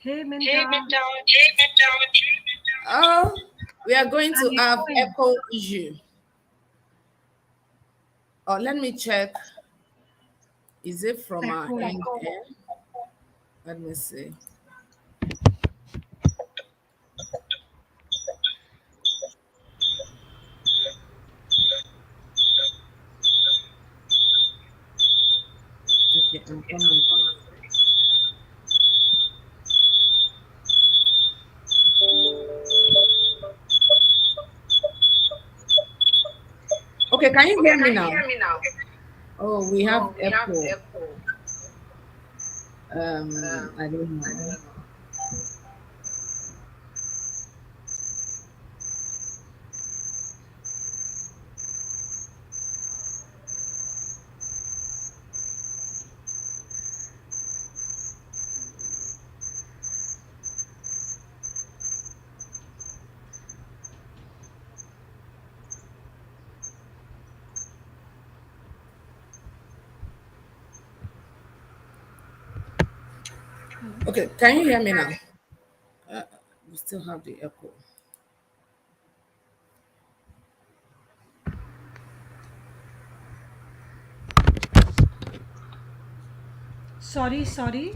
Hey Hey, Minta, Minta. Hey, Minta. Oh, we are going I'm to have echoing. echo issue. Oh, let me check. Is it It's from our echoing. end? Let me see. Okay, I'm coming here. Okay, can you Okay, hear can me you now? hear me now? Oh, we have Oh, we have echo. echo. I don't I know. don't know. Hello. Okay, can you hear me now? Uh, we still have the echo. Sorry, sorry.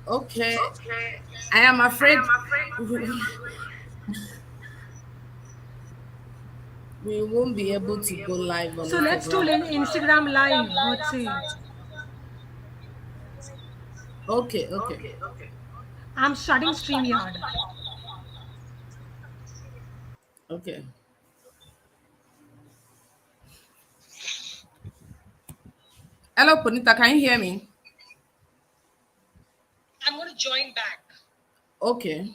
Okay, Okay. I am I am afraid afraid we won't be we able won't to be go able to live go on So let's do Instagram. Instagram live. What say? Okay, okay, Okay, okay. I'm starting StreamYard. okay. Hello, Ponita, can you hear me? I'm going to join back. Okay.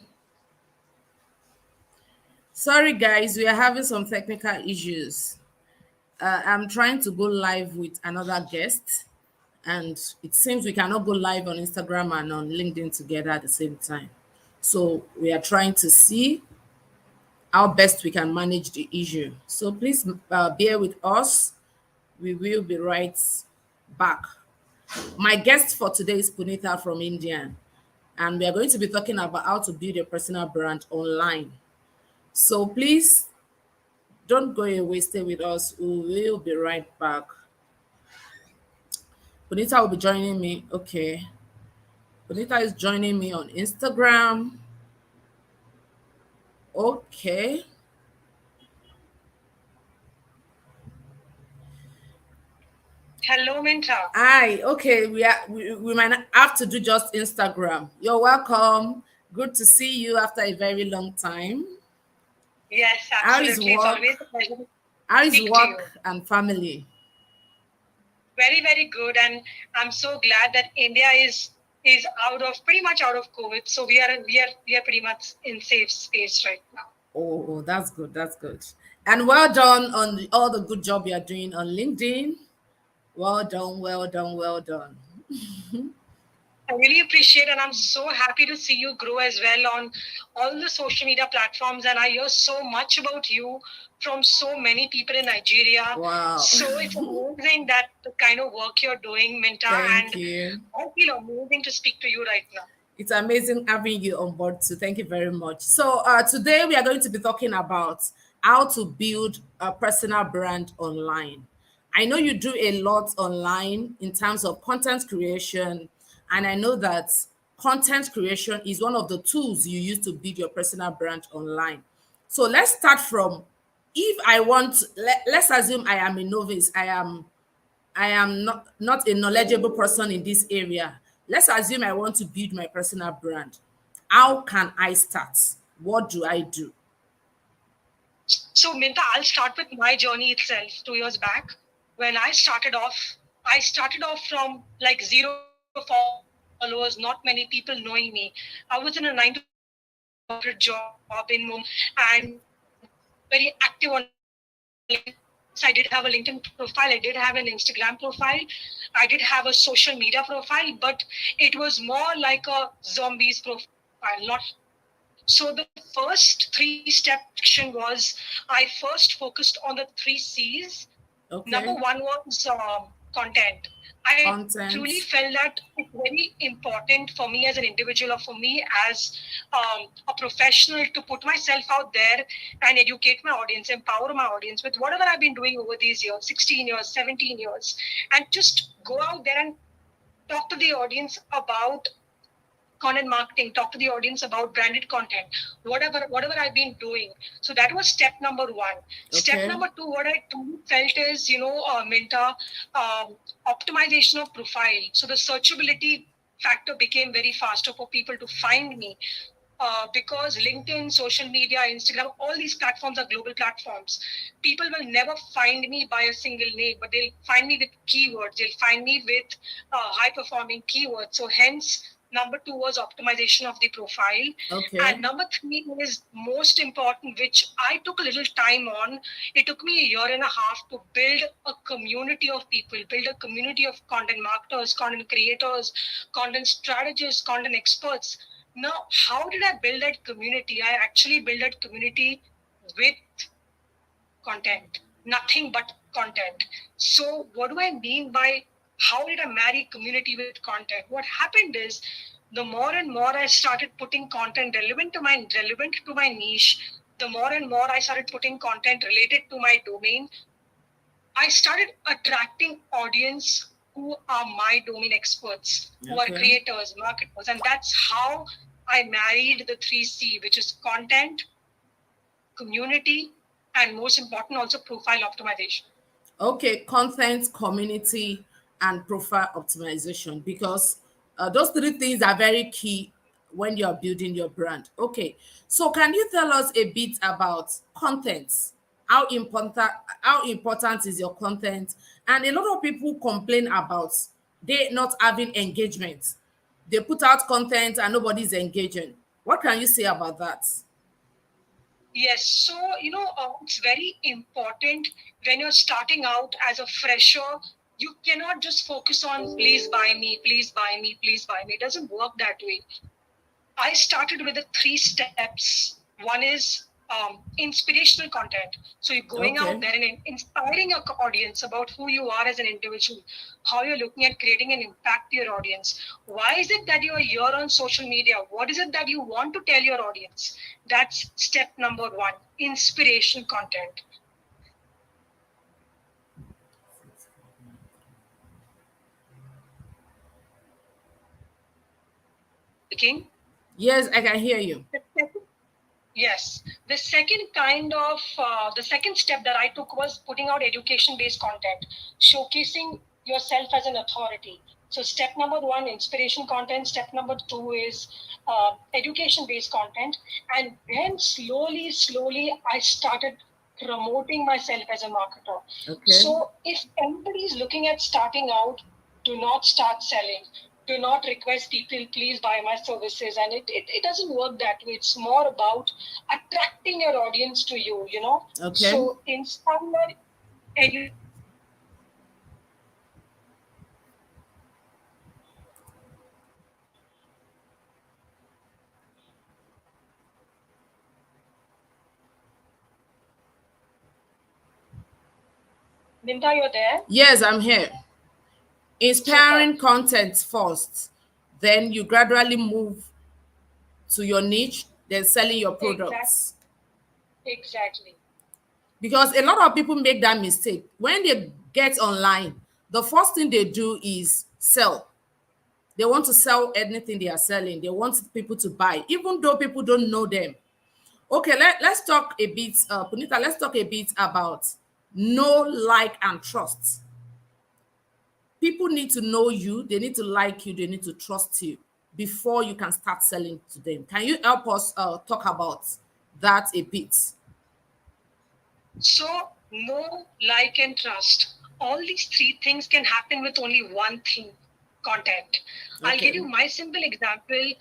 Sorry, guys, we are having some technical issues. I'm trying to go live with another guest, and it seems we cannot go live on Instagram and on LinkedIn together at the same time. So we are trying to see how best we can manage the issue. So please bear with us. We will be right back. My guest for today is Punita from India, and we are going to be talking about how to build a personal brand online. So please don't go away, stay with us. We will be right back. Bonita will be joining me. Okay. Bonita is joining me on Instagram. Okay. Hello, Minta. Aye, okay. We might not have to do just Instagram. You're welcome. Good to see you after a very long time. Yes, How is absolutely. It's work? always a pleasure to How is speak to you. work and family? Very, very good. And I'm so glad that India is out of pretty much out of COVID. So we are pretty much in safe space right now. Oh, that's good. That's good. And well done on all the good job you're doing on LinkedIn. Well done, well done, well done. I really appreciate, and I'm so happy to see you grow as well on all the social media platforms. And I hear so much about you from so many people in Nigeria. Wow. So it's amazing that the kind of work you're doing, Minta, Thank and you. I feel amazing to speak to you right now. It's amazing having you on board too. Thank you very much. So today we are going to be talking about how to build a personal brand online. I know you do a lot online in terms of content creation, and I know that content creation is one of the tools you use to build your personal brand online. So let's start from if I want, let's assume I am a novice, I am not a knowledgeable person in this area. Let's assume I want to build my personal brand. How can I start? What do I do? So, Minta, I'll start with my journey itself 2 years back. When I started off from like zero followers, not many people knowing me. I was in a 9 to 5 corporate job in Mumbai and very active on LinkedIn. Yes, I did have a LinkedIn profile. I did have an Instagram profile. I did have a social media profile, but it was more like a zombies profile, not. So the first three-step action was I first focused on the three C's. Number Okay. one was content. I truly Content. felt that it's very important for me as an individual or for me as a professional to put myself out there and educate my audience, empower my audience with whatever I've been doing over these years, 16 years, 17 years, and just go out there and talk to the audience about content marketing, talk to the audience about branded content, whatever I've been doing. So that was step number one. Step Okay. number two, what I truly felt is, Minta, optimization of profile. So the searchability factor became very faster for people to find me. Because LinkedIn, social media, Instagram, all these platforms are global platforms. People will never find me by a single name, but they'll find me with keywords. They'll find me with high performing keywords. So, hence, number two was optimization of the profile. Okay. And number three is most important, which I took a little time on. It took me a year and a half to build a community of people, build a community of content marketers, content creators, content strategists, content experts. Now, how did I build that community? I actually built that community with content, nothing but content. So, what do I mean by how did I marry community with content? What happened is the more and more I started putting content relevant to my niche, the more and more I started putting content related to my domain, I started attracting audience who are my domain experts, who are Okay. creators, marketers, and that's how I married the 3C, which is content, community, and most important, also profile optimization. Okay, content, community, and profile optimization, because those three things are very key when you're building your brand. Okay, so can you tell us a bit about content? How important is your content? And a lot of people complain about they not having engagement. They put out content and nobody's engaging. What can you say about that? Yes, so it's very important when you're starting out as a fresher. You cannot just focus on please buy me, please buy me, please buy me. It doesn't work that way. I started with the three steps. One is inspirational content. So you're going out Okay. there and inspiring your audience about who you are as an individual, how you're looking at creating an impact to your audience. Why is it that you are here on social media? What is it that you want to tell your audience? That's step number one, inspirational content. Speaking. Yes, I can hear you. The second Yes. The second step that I took was putting out education based content, showcasing yourself as an authority. So, step number one, inspiration content. Step number two is education based content. And then slowly, I started promoting myself as a marketer. Okay. So, if anybody is looking at starting out, do not start selling. Do not request people, please buy my services. And it doesn't work that way. It's more about attracting your audience to you. Okay. So inspire, educate, Minta, you're there? Yes, I'm here. Super. Inspiring content first, then you gradually move to your niche, then selling your Exact, products. exactly. Because a lot of people make that mistake. When they get online, the first thing they do is sell. They want to sell anything they are selling. They want people to buy, even though people don't know them. Okay, let's talk a bit, Punita, let's talk a bit about know, like, and trust. People need to know you, they need to like you, they need to trust you before you can start selling to them. Can you help us talk about that a bit? So, know, like, and trust. All these three things can happen with only one thing, content. I'll give Okay. you my simple example.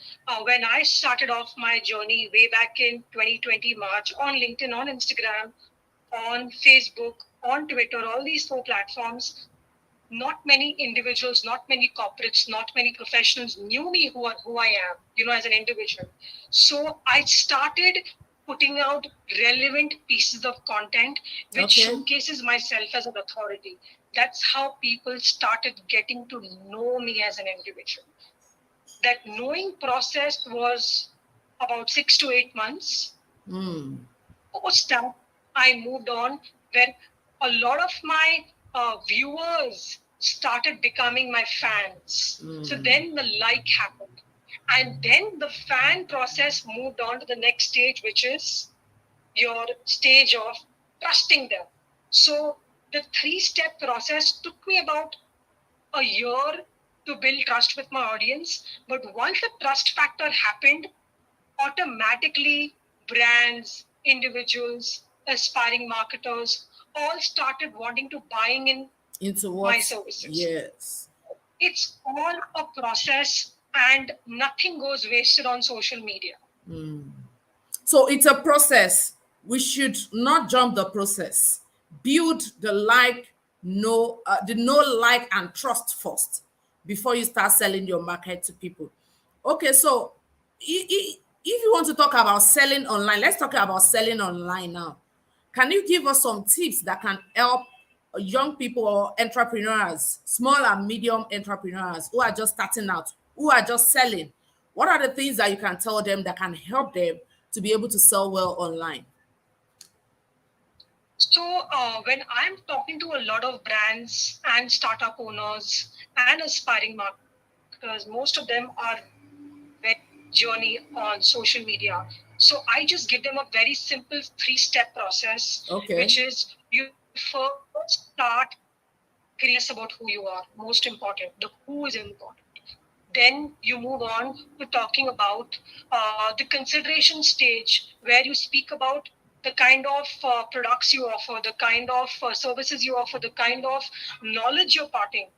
When I started off my journey way back in 2020 March on LinkedIn, on Instagram, on Facebook, on Twitter, all these four platforms, not many individuals, not many corporates, not many professionals knew me who I am, as an individual. So I started putting out relevant pieces of content which Okay. showcases myself as an authority. That's how people started getting to know me as an individual. That knowing process was about 6 to 8 months. Mm, Post that, I moved on, where a lot of my viewers started becoming my fans. So then the like happened. And then the fan process moved on to the next stage, which is your stage of trusting them. So the 3 step process took me about a year to build trust with my audience. But once the trust factor happened, automatically brands, individuals, aspiring marketers all started wanting to buying in into my what? services. Yes. It's all a process and nothing goes wasted on social media. So it's a process. We should not jump the process. Build the like, the know, like, and trust first before you start selling your market to people. Okay, so if you want to talk about selling online, let's talk about selling online now. Can you give us some tips that can help young people or entrepreneurs, small and medium entrepreneurs who are just starting out, who are just selling? What are the things that you can tell them that can help them to be able to sell well online? So, when I'm talking to a lot of brands and startup owners and aspiring marketers, most of them are very journey on social media. So, I just give them a very simple 3 step process, which Okay. is you first start creating awareness about who you are. Most important, the who is important. Then you move on to talking about the consideration stage, where you speak about the kind of products you offer, the kind of services you offer, the kind of knowledge you're parting.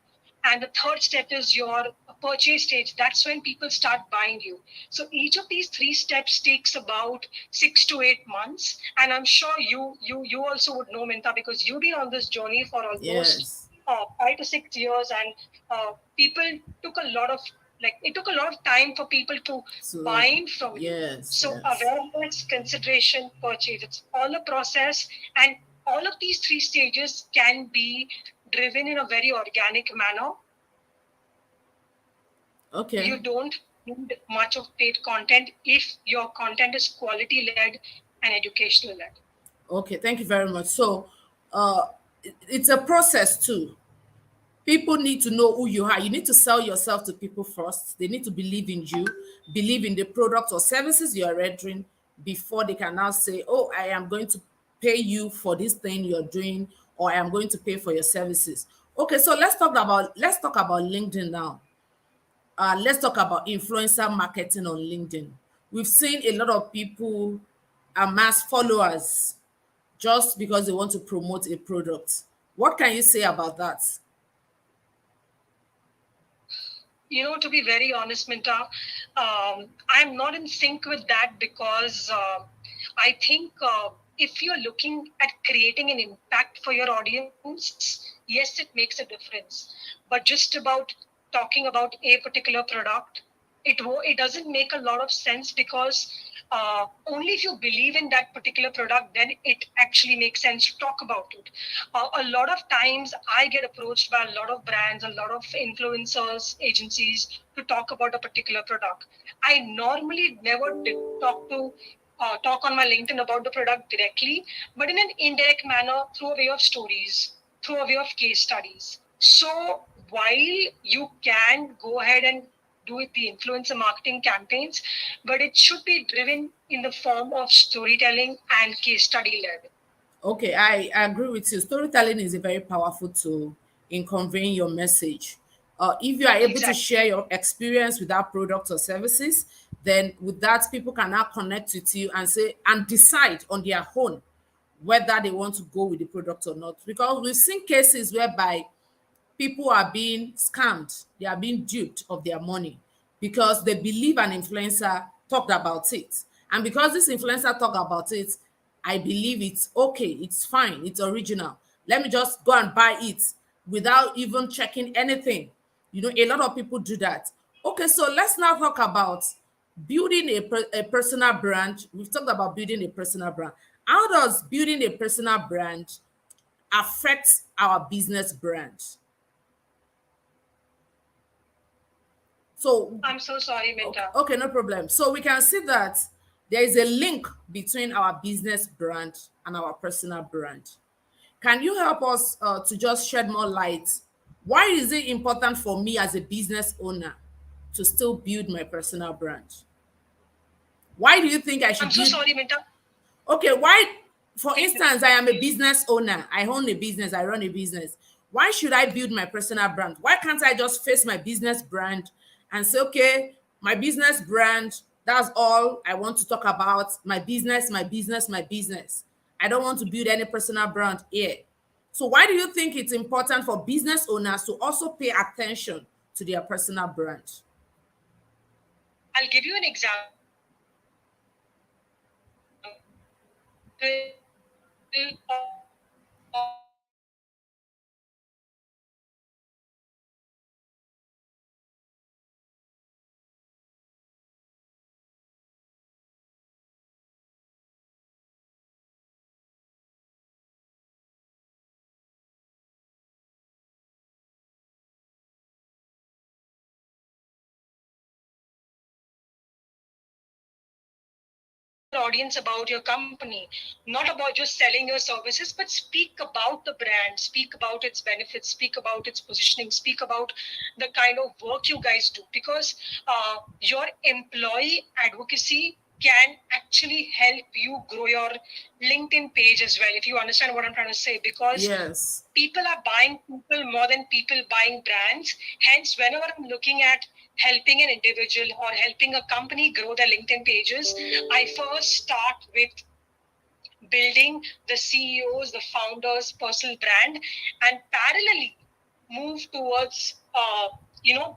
And the third step is your purchase stage. That's when people start buying you. So each of these 3 steps takes about 6 to 8 months. And I'm sure you also would know, Minta, because you've been on this journey for almost Yes. 5 to 6 years, and people took a lot of it took a lot of time for people to buy So in from you. yes, So yes. awareness, consideration, purchase, it's all a process, and all of these 3 stages can be driven in a very organic manner. Okay. You don't need much of paid content if your content is quality led and educational led. Okay. Thank you very much. So uh it's a process too. People need to know who you are. You need to sell yourself to people first. They need to believe in you, believe in the product or services you are rendering before they can now say, oh, I am going to pay you for this thing you're doing, or I am going to pay for your services. Okay, so let's talk about LinkedIn now. Let's talk about influencer marketing on LinkedIn. We've seen a lot of people amass followers just because they want to promote a product. What can you say about that? To be very honest, Minta, I'm not in sync with that because I think if you're looking at creating an impact for your audience, yes, it makes a difference. But just about talking about a particular product, it doesn't make a lot of sense because only if you believe in that particular product, then it actually makes sense to talk about it. A lot of times, I get approached by a lot of brands, a lot of influencers, agencies to talk about a particular product. I normally never did talk on my LinkedIn about the product directly, but in an indirect manner through a way of stories, through a way of case studies. So while you can go ahead and do it the influencer marketing campaigns, but it should be driven in the form of storytelling and case study led. Okay, I agree with you. Storytelling is a very powerful tool in conveying your message. If you are able to Exactly. share your experience with that product or services, then with that, people can now connect with you and say and decide on their own whether they want to go with the product or not. Because we've seen cases whereby people are being scammed, they are being duped of their money because they believe an influencer talked about it. And because this influencer talked about it, I believe it's okay, it's fine, it's original. Let me just go and buy it without even checking anything. A lot of people do that. Okay, so let's now talk about building a personal brand. We've talked about building a personal brand. How does building a personal brand affect our business brand. So, I'm so sorry, okay, Minta. okay, no problem. So we can see that there is a link between our business brand and our personal brand. Can you help us to just shed more light? Why is it important for me as a business owner to still build my personal brand? Why do you think I I'm should so build? sorry, Minta. Okay, why, for instance, I am a business owner, I own a business, I run a business. Why should I build my personal brand? Why can't I just face my business brand and say, okay, my business brand, that's all I want to talk about, my business, my business, my business. I don't want to build any personal brand here. So why do you think it's important for business owners to also pay attention to their personal brand? I'll give you an example. Audience about your company, not about just selling your services, but speak about the brand, speak about its benefits, speak about its positioning, speak about the kind of work you guys do, because your employee advocacy can actually help you grow your LinkedIn page as well, if you understand what I'm trying to say, because Yes. people are buying people more than people buying brands. Hence, whenever I'm looking at helping an individual or helping a company grow their LinkedIn pages, I first start with building the CEOs, the founders' personal brand, and parallelly move towards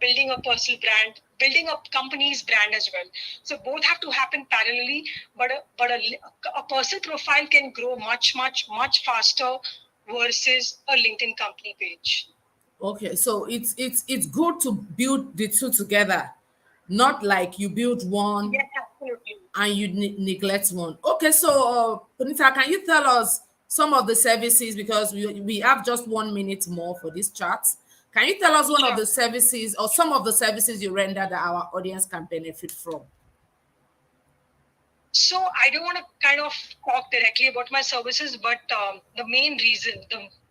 building a personal brand, building a company's brand as well. So both have to happen parallelly, but a personal profile can grow much faster versus a LinkedIn company page. Okay, so it's good to build the two together, not like you build one Yes, absolutely. and you neglect one. Okay, so Punita, can you tell us some of the services, because we have just 1 minute more for this chat. Can you tell us one of Sure. the services or some of the services you render that our audience can benefit from? So I don't want to kind of talk directly about my services, but the main reason,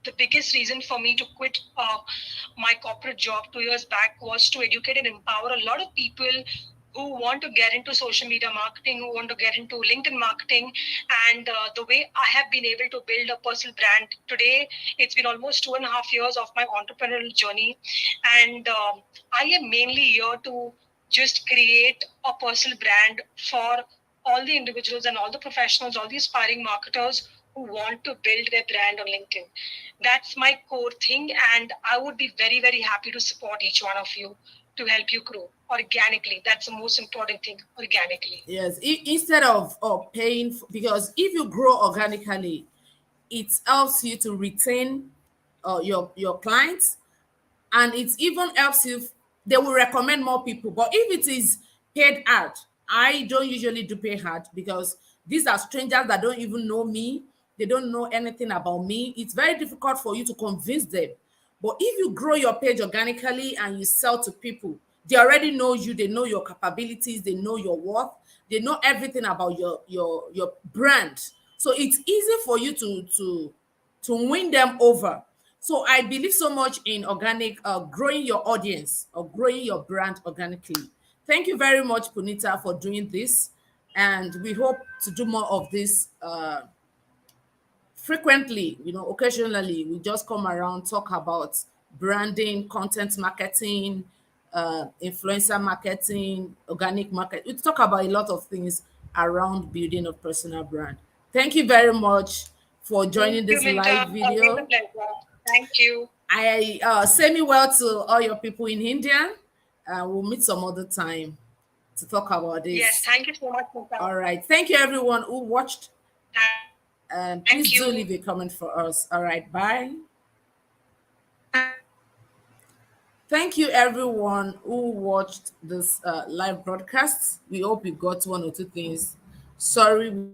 the biggest reason for me to quit my corporate job 2 years back was to educate and empower a lot of people who want to get into social media marketing, who want to get into LinkedIn marketing. And the way I have been able to build a personal brand today, it's been almost 2.5 years of my entrepreneurial journey. And I am mainly here to just create a personal brand for all the individuals and all the professionals, all the aspiring marketers who want to build their brand on LinkedIn. That's my core thing. And I would be very, very happy to support each one of you to help you grow organically. That's the most important thing, organically. Yes, instead of paying, because if you grow organically, it helps you to retain your clients, and it even helps you, they will recommend more people. But if it is paid ad, I don't usually do pay ad, because these are strangers that don't even know me, they don't know anything about me. It's very difficult for you to convince them. But if you grow your page organically and you sell to people, they already know you, they know your capabilities, they know your worth, they know everything about your brand. So it's easy for you to win them over. So I believe so much in organic, growing your audience or growing your brand organically. Thank you very much, Punita, for doing this. And we hope to do more of this frequently. Occasionally we just come around, talk about branding, content marketing, influencer marketing, organic market. We talk about a lot of things around building a personal brand. Thank you very much for Thank joining you, this live Minta. Always a video. pleasure. Thank you. I send me well to all your people in India. We'll meet some other time to talk about Yes, this. thank you so much, Minta. All right. Thank you, everyone who watched. Thank And you. please do leave a comment for us. All right. Bye. Thank you, everyone who watched this live broadcast. We hope you got one or two things. Sorry, we